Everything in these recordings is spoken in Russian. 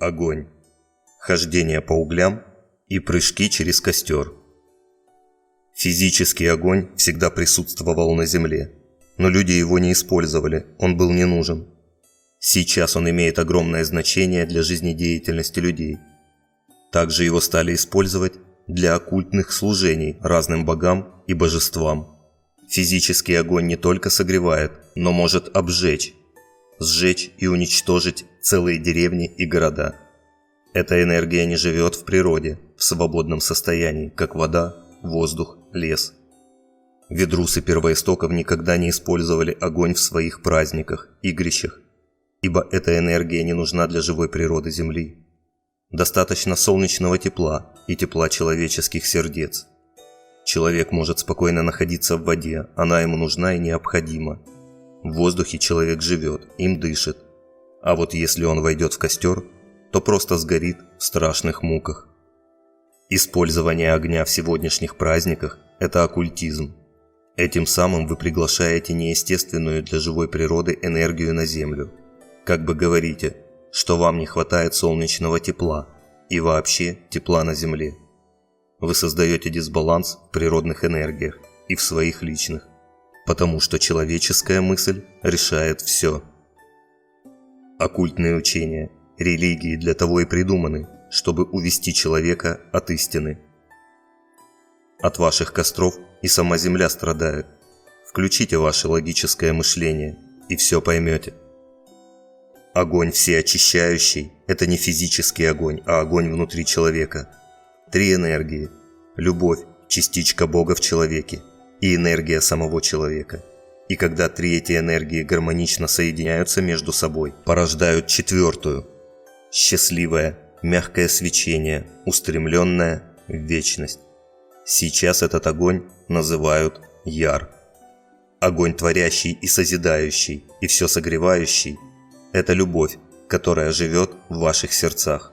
Огонь. Хождение по углям и прыжки через костер. Физический огонь всегда присутствовал на Земле, но люди его не использовали, он был не нужен. Сейчас он имеет огромное значение для жизнедеятельности людей. Также его стали использовать для оккультных служений разным богам и божествам. Физический огонь не только согревает, но может обжечь, сжечь и уничтожить целые деревни и города. Эта энергия не живет в природе, в свободном состоянии, как вода, воздух, лес. Ведрусы первоистоков никогда не использовали огонь в своих праздниках, игрищах, ибо эта энергия не нужна для живой природы Земли. Достаточно солнечного тепла и тепла человеческих сердец. Человек может спокойно находиться в воде, она ему нужна и необходима. В воздухе человек живет, им дышит. А вот если он войдет в костер, то просто сгорит в страшных муках. Использование огня в сегодняшних праздниках – это оккультизм. Этим самым вы приглашаете неестественную для живой природы энергию на Землю. Как бы говорите, что вам не хватает солнечного тепла и вообще тепла на Земле. Вы создаете дисбаланс в природных энергиях и в своих личных, потому что человеческая мысль решает все. Оккультные учения, религии для того и придуманы, чтобы увести человека от истины. От ваших костров и сама Земля страдает. Включите ваше логическое мышление и все поймете. Огонь всеочищающий – это не физический огонь, а огонь внутри человека. 3 энергии – любовь, частичка Бога в человеке и энергия самого человека. И когда 3 эти энергии гармонично соединяются между собой, порождают 4-ю – счастливое, мягкое свечение, устремленное в вечность. Сейчас этот огонь называют Яр. Огонь творящий и созидающий, и все согревающий – это любовь, которая живет в ваших сердцах.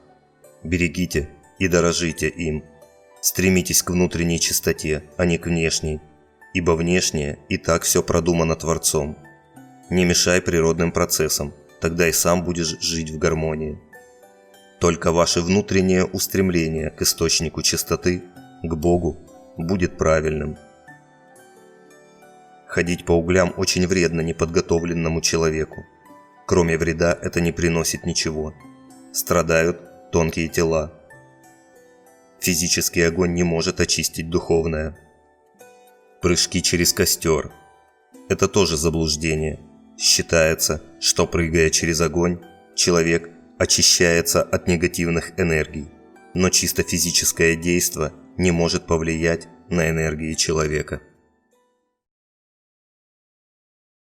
Берегите и дорожите им. Стремитесь к внутренней чистоте, а не к внешней, ибо внешнее и так все продумано Творцом. Не мешай природным процессам, тогда и сам будешь жить в гармонии. Только ваше внутреннее устремление к источнику чистоты, к Богу, будет правильным. Ходить по углям очень вредно неподготовленному человеку. Кроме вреда это не приносит ничего. Страдают тонкие тела. Физический огонь не может очистить духовное. Прыжки через костер – это тоже заблуждение. Считается, что прыгая через огонь, человек очищается от негативных энергий, но чисто физическое действо не может повлиять на энергии человека.